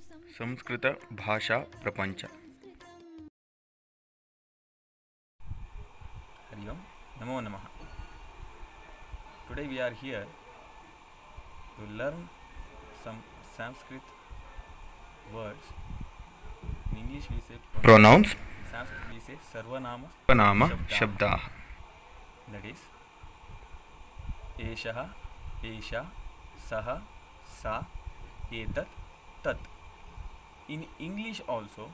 संस्कृत भाषा प्रपंच। Hari Om, Namo Namaha. Today we are here to learn some Sanskrit words. In English we say Pronouns. In Sanskrit we say Sarvanama नाम Shabdaha. शब्दाः। That is Eshaha, Esha, Saha, Sa, Etat, Tat. In English also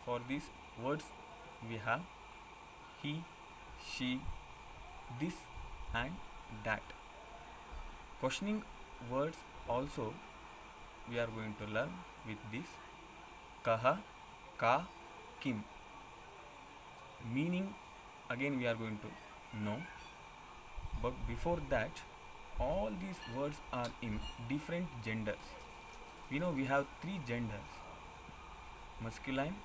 for these words we have he, she, this and that. Questioning words also we are going to learn with this kaha, ka, kim. Meaning again we are going to know, but before that all these words are in different genders. We know we have three genders: masculine,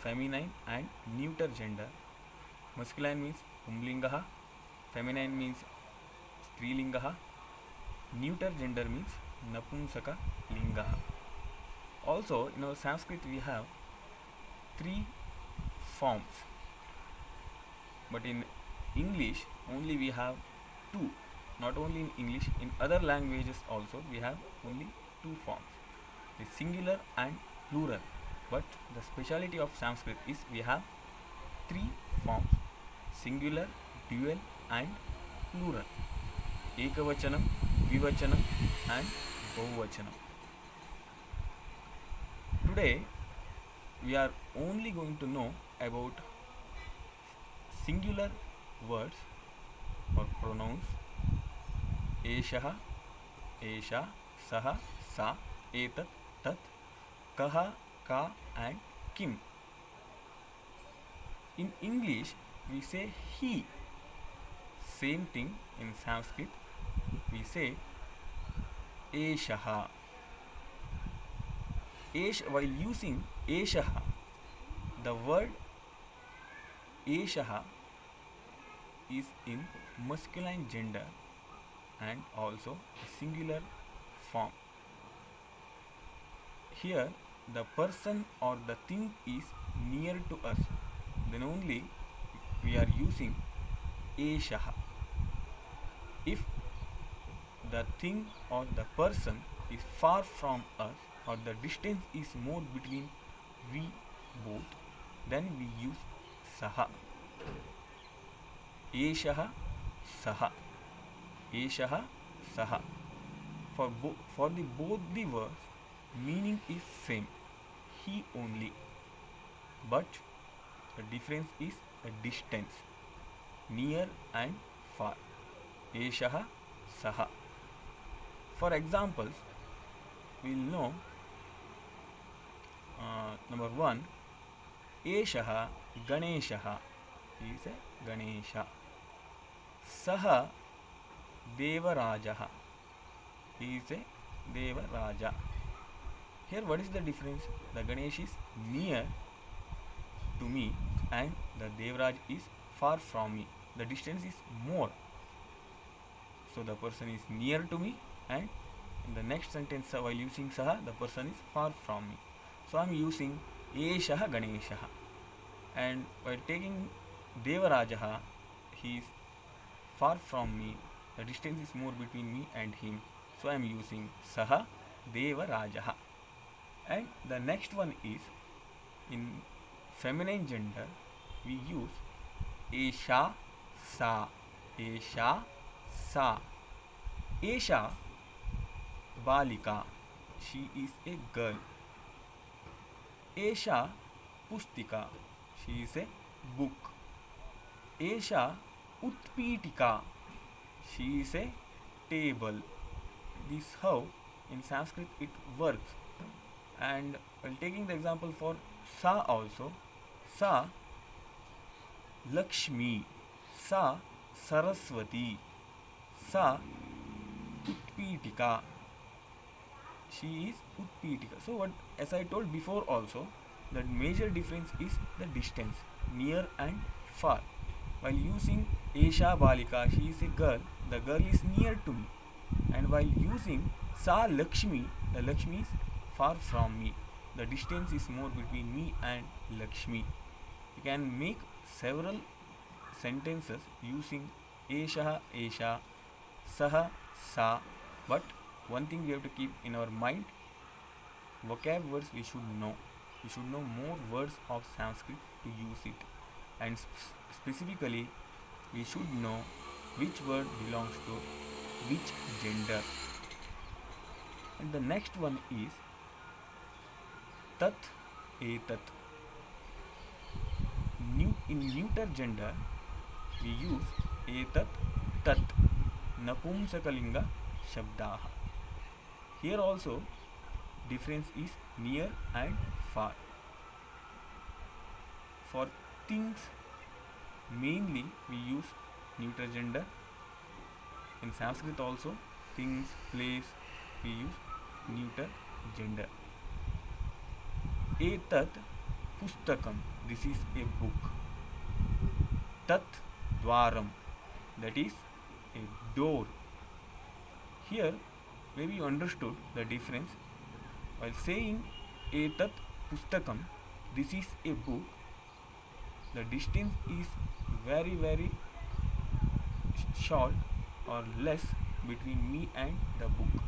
feminine and neuter gender. Masculine means pumlingaha, feminine means strilingaha, neuter gender means napumsaka lingaha. Also in our Sanskrit we have three forms, but in English only we have two. Not only in English, in other languages also we have only two forms, the singular and plural. But the speciality of Sanskrit is we have three forms: singular, dual and plural. Ekavachanam, Dvivachanam and Bahuvachanam. Today we are only going to know about singular words or pronouns: Eshaha, Esha, Saha, Sa, Etat, Tat, Kaha, Ka and Kim. In English we say he. Same thing in Sanskrit we say Eshaha. While using Eshaha, the word Eshaha is in masculine gender and also singular form. Here the person or the thing is near to us, then only we are using Eshaha. If the thing or the person is far from us or the distance is more between we both, then we use Saha. Eshaha, Saha. Eshaha, Saha. For both the words meaning is same, he only, but the difference is a distance, near and far. Eshaha, Saha. For examples we'll know. Number one, Eshaha Ganeshaha. He is a Ganesha. Saha Devarajaha. He is a Devaraja. Here what is the difference? The Ganesh is near to me and the Devraj is far from me. The distance is more. So the person is near to me, and in the next sentence while using Saha, the person is far from me. So I am using Eshaha Ganeshaha. And while taking Devarajaha, he is far from me. The distance is more between me and him. So I am using Saha Devarajaha. And the next one is in feminine gender we use Esha Sa. Esha Sa. Esha Balika. She is a girl. Esha Pustika. She is a book. Esha Utpitika. She is a table. This how in Sanskrit it works. And while taking the example for Sa also, Sa Lakshmi, Sa Saraswati, Sa Utpitika. She is Utpitika. So what, as I told before also, the major difference is the distance, near and far. While using Esha Balika, she is a girl, the girl is near to me. And while using Sa Lakshmi, the Lakshmi is far from me. the distance is more between me and Lakshmi. We can make several sentences using Esha, Esha, Saha, Sa, but one thing we have to keep in our mind, vocab words we should know. We should know more words of Sanskrit to use it, and specifically we should know which word belongs to which gender. And the next one is tat, etat. In neuter gender we use etat, tat, napumsakalinga shabdaha. Here also difference is near and far. For things mainly we use neuter gender. In Sanskrit also things, place we use neuter gender. Etat pustakam, this is a book. Tat dwaram, that is a door. Here maybe you understood the difference. While saying etat pustakam, this is a book, the distance is very short or less between me and the book.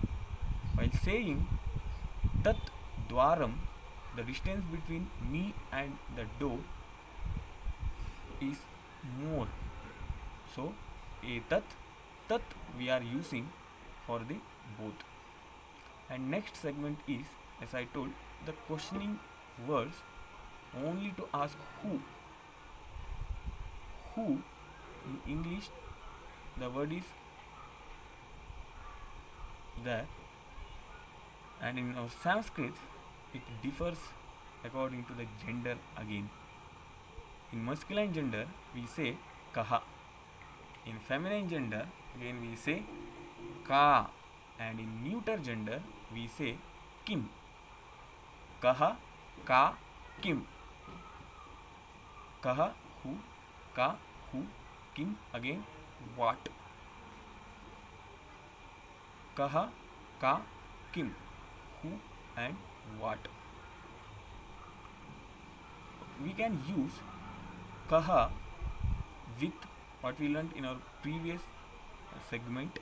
While saying tat dwaram, the distance between me and the door is more. So etat, tat we are using for the both. And next segment is, as I told, the questioning words only to ask who. Who in English the word is there, and in our Sanskrit it differs according to the gender again. In masculine gender we say kaha. In feminine gender again we say ka, and in neuter gender we say kim. Kaha, ka, kim. Kaha, who, ka, who, kim, again what. Kaha, ka, kim, who and what. We can use kaha with what we learnt in our previous segment,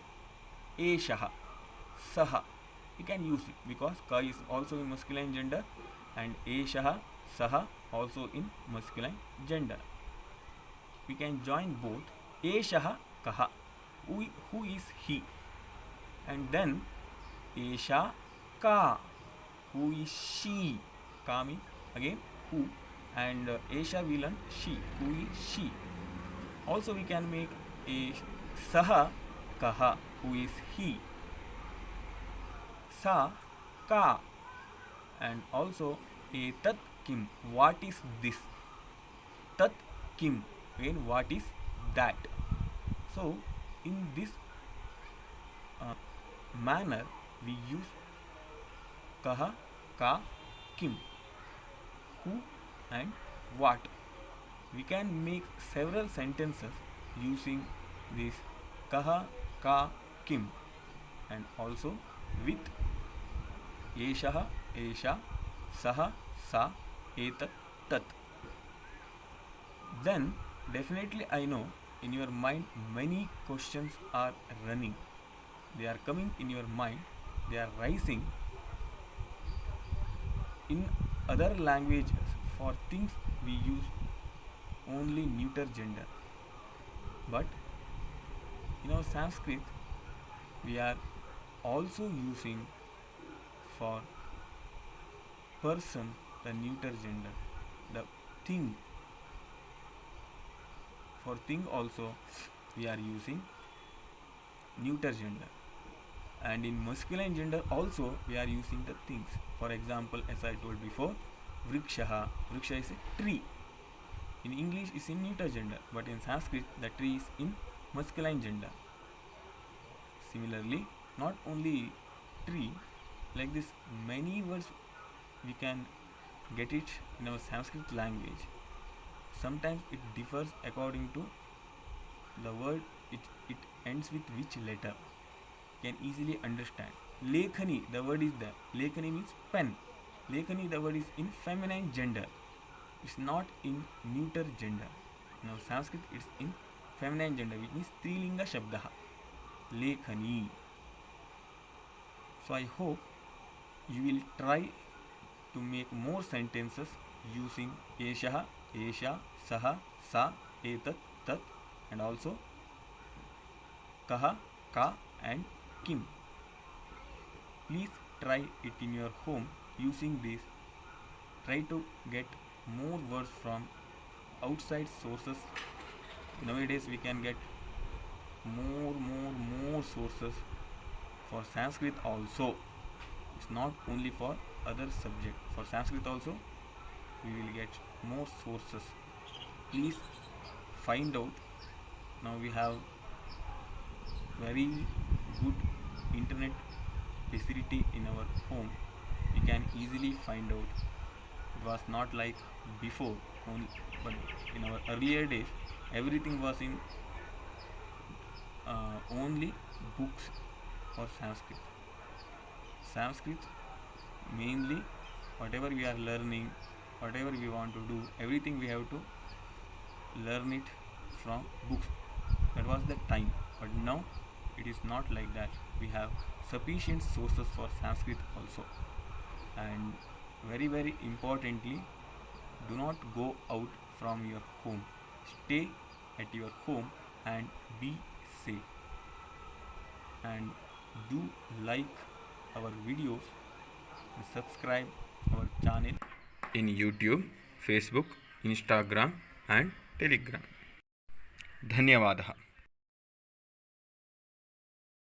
eshaha, saha. We can use it because ka is also in masculine gender and eshaha, saha also in masculine gender. We can join both. Eshaha kaha, who is he, and then esha ka, who is she. Ka means again who, and esha we learn she, who is she. Also we can make a saha kaha, who is he. Sa ka, and also a tat kim, what is this. Tat kim, again what is that. So in this manner we use kaha, ka, kim, who and what. We can make several sentences using this kaha, ka, kim, and also with eshaha, esha, saha, sa, etat, tat. Then definitely I know in your mind many questions are running. They are coming in your mind, they are rising. In other languages for things we use only neuter gender, but in our Sanskrit we are also using for person the neuter gender. The thing, for thing also we are using neuter gender, and in masculine gender also we are using the things. For example, as I told before, vrikshaha, vriksha is a tree. In English is in neuter gender, but in Sanskrit the tree is in masculine gender. Similarly, not only tree, like this many words we can get it in our Sanskrit language. Sometimes it differs according to the word, it ends with which letter. Can easily understand. Lekhani, the word is there. Lekhani means pen. Lekhani, the word is in feminine gender. It's not in neuter gender. Now Sanskrit, it's in feminine gender, which means Strilinga Shabdaha. Lekhani. So I hope you will try to make more sentences using Eshaha, Esha, Saha, Sa, Etat, Tat, and also Kaha, Ka, and Kim. Please try it in your home using this. Try to get more words from outside sources. Nowadays we can get more sources for Sanskrit also. It's not only for other subject. For Sanskrit also we will get more sources. Please find out. Now we have very good internet facility in our home. We can easily find out. It was not like before only, but in our earlier days everything was in only books for Sanskrit. Sanskrit mainly whatever we are learning, whatever we want to do, everything we have to learn it from books. That was the time, but now it is not like that. We have sufficient sources for Sanskrit also. And very importantly, do not go out from your home. Stay at your home and be safe. And do like our videos and subscribe our channel in YouTube, Facebook, Instagram and Telegram. धन्यवादः.